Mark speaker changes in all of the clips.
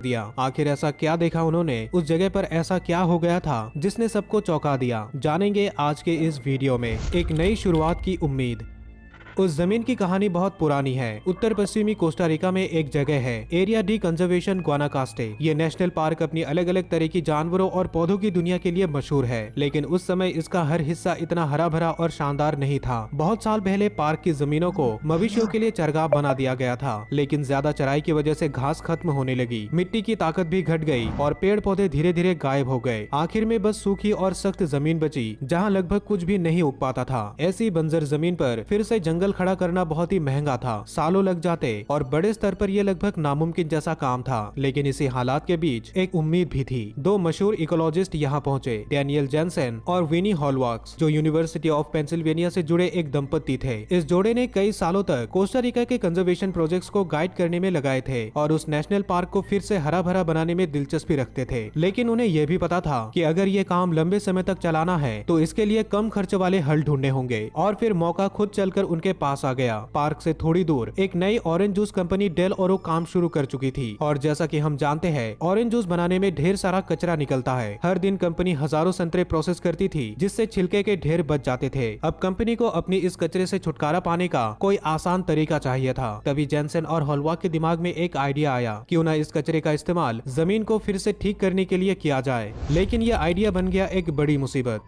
Speaker 1: दिया। आखिर ऐसा क्या देखा उन्होंने, उस जगह पर ऐसा क्या हो गया था जिसने सबको चौंका दिया, जानेंगे आज के इस वीडियो में। एक नई शुरुआत की उम्मीद। उस जमीन की कहानी बहुत पुरानी है। उत्तर पश्चिमी कोस्टा रिका में एक जगह है, एरिया डी कंजर्वेशन गुआनाकास्टे। ये नेशनल पार्क अपनी अलग अलग तरह की जानवरों और पौधों की दुनिया के लिए मशहूर है, लेकिन उस समय इसका हर हिस्सा इतना हरा भरा और शानदार नहीं था। बहुत साल पहले पार्क की जमीनों को मवेशियों के लिए चरगाह बना दिया गया था, लेकिन ज्यादा चराई की वजह से घास खत्म होने लगी, मिट्टी की ताकत भी घट गई और पेड़ पौधे धीरे धीरे गायब हो गए। आखिर में बस सूखी और सख्त जमीन बची, जहाँ लगभग कुछ भी नहीं उग पाता था। ऐसी बंजर जमीन पर फिर से जंगल खड़ा करना बहुत ही महंगा था, सालों लग जाते और बड़े स्तर पर यह लगभग नामुमकिन जैसा काम था। लेकिन इसी हालात के बीच एक उम्मीद भी थी। दो मशहूर इकोलॉजिस्ट यहाँ पहुँचे, डैनियल जेनसेन और विनी हॉलवाक्स, जो यूनिवर्सिटी ऑफ पेंसिल्वेनिया से जुड़े एक दंपति थे। इस जोड़े ने कई सालों तक कोस्टा रिका के कंजर्वेशन प्रोजेक्ट्स को गाइड करने में लगाए थे और उस नेशनल पार्क को फिर से हरा भरा बनाने में दिलचस्पी रखते थे। लेकिन उन्हें यह भी पता था कि अगर ये काम लंबे समय तक चलाना है तो इसके लिए कम खर्च वाले हल ढूंढने होंगे। और फिर मौका खुद चलकर उनके पास आ गया। पार्क से थोड़ी दूर एक नई ऑरेंज जूस कंपनी डेल ओरो काम शुरू कर चुकी थी, और जैसा कि हम जानते हैं ऑरेंज जूस बनाने में ढेर सारा कचरा निकलता है। हर दिन कंपनी हजारों संतरे प्रोसेस करती थी, जिससे छिलके के ढेर बच जाते थे। अब कंपनी को अपनी इस कचरे से छुटकारा पाने का कोई आसान तरीका चाहिए था। तभी जेनसेन और हॉलवाक के दिमाग में एक आइडिया आया, क्यों ना इस कचरे का इस्तेमाल जमीन को फिर से ठीक करने के लिए किया जाए। लेकिन यह आइडिया बन गया एक बड़ी मुसीबत।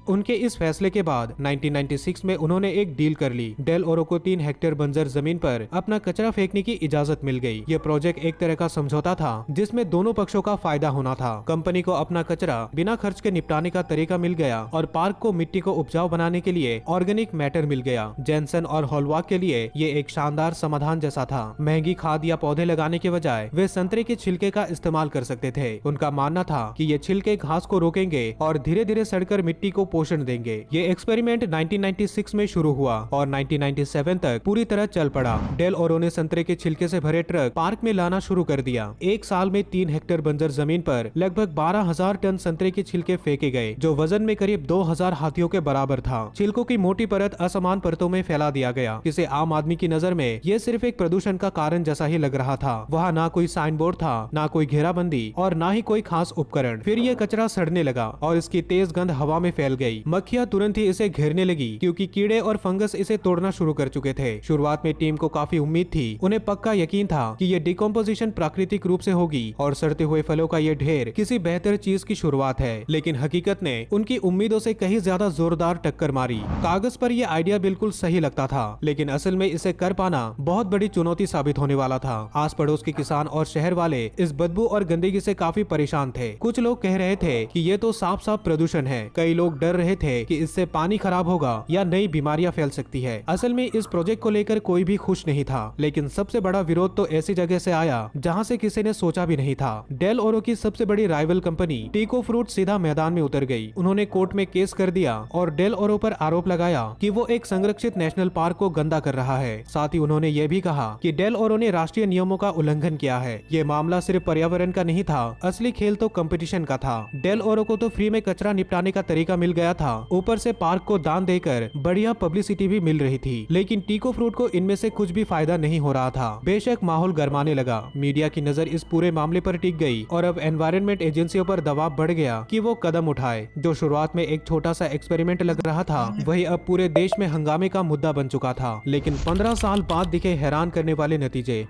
Speaker 1: उनके इस फैसले के बाद 1996 में उन्होंने एक डील कर ली। डेल ओरो को 3 हेक्टेयर बंजर जमीन पर अपना कचरा फेंकने की इजाजत मिल गई। ये प्रोजेक्ट एक तरह का समझौता था, जिसमें दोनों पक्षों का फायदा होना था। कंपनी को अपना कचरा बिना खर्च के निपटाने का तरीका मिल गया और पार्क को मिट्टी को उपजाऊ बनाने के लिए ऑर्गेनिक मैटर मिल गया। जेनसन और हॉलवाक के लिए ये एक शानदार समाधान जैसा था। महंगी खाद या पौधे लगाने के बजाय वे संतरे के छिलके का इस्तेमाल कर सकते थे। उनका मानना था कि ये छिलके घास को रोकेंगे और धीरे धीरे सड़कर मिट्टी को पोषण देंगे। ये एक्सपेरिमेंट 1996 में शुरू हुआ और 1997 तक पूरी तरह चल पड़ा। डेल ओरो ने संतरे के छिलके से भरे ट्रक पार्क में लाना शुरू कर दिया। एक साल में 3 हेक्टेयर बंजर जमीन पर लगभग 12,000 टन संतरे के छिलके फेंके गए, जो वजन में करीब 2,000 हाथियों के बराबर था। छिलकों की मोटी परत असमान परतों में फैला दिया गया, जिसे आम आदमी की नजर में ये सिर्फ एक प्रदूषण का कारण जैसा ही लग रहा था। वहाँ ना कोई साइन बोर्ड था, ना कोई घेराबंदी और ना ही कोई खास उपकरण। फिर ये कचरा सड़ने लगा और इसकी तेज गंध हवा में फैल गई। मक्खियां तुरंत ही इसे घेरने लगी, क्योंकि कीड़े और फंगस इसे तोड़ना शुरू कर चुके थे। शुरुआत में टीम को काफी उम्मीद थी। उन्हें पक्का यकीन था कि ये डिकम्पोजिशन प्राकृतिक रूप से होगी और सड़ते हुए फलों का ये ढेर किसी बेहतर चीज की शुरुआत है। लेकिन हकीकत ने उनकी उम्मीदों से कहीं ज्यादा जोरदार टक्कर मारी। कागज पर यह आइडिया बिल्कुल सही लगता था, लेकिन असल में इसे कर पाना बहुत बड़ी चुनौती साबित होने वाला था। आस पड़ोस के किसान और शहर वाले इस बदबू और गंदगी से काफी परेशान थे। कुछ लोग कह रहे थे कि ये तो साफ साफ प्रदूषण है। कई लोग डर रहे थे कि इससे पानी खराब होगा या नई बीमारियां फैल सकती है। असल में इस प्रोजेक्ट को लेकर कोई भी खुश नहीं था, लेकिन सबसे बड़ा विरोध तो ऐसी जगह से आया जहां से किसी ने सोचा भी नहीं था। डेल ओरो की सबसे बड़ी राइवल कंपनी टीको फ्रूट सीधा मैदान में उतर गई। उन्होंने कोर्ट में केस कर दिया और डेल ओरो पर आरोप लगाया कि वो एक संरक्षित नेशनल पार्क को गंदा कर रहा है। साथ ही उन्होंने ये भी कहा कि डेल ओरो ने राष्ट्रीय नियमों का उल्लंघन किया है। ये मामला सिर्फ पर्यावरण का नहीं था, असली खेल तो कंपटीशन का था। डेल ओरो को तो फ्री में कचरा निपटाने का तरीका मिल गया था, ऊपर से पार्क को दान देकर बढ़िया पब्लिसिटी भी मिल रही थी। लेकिन टीको फ्रूट को इनमें से कुछ भी फायदा नहीं हो रहा था। बेशक माहौल गरमाने लगा, मीडिया की नजर इस पूरे मामले पर टिक गई और अब एनवायरनमेंट एजेंसियों पर दबाव बढ़ गया कि वो कदम उठाए। जो शुरुआत में एक छोटा सा एक्सपेरिमेंट लग रहा था, वही अब पूरे देश में हंगामे का मुद्दा बन चुका था। लेकिन 15 साल बाद दिखे हैरान करने वाले नतीजे।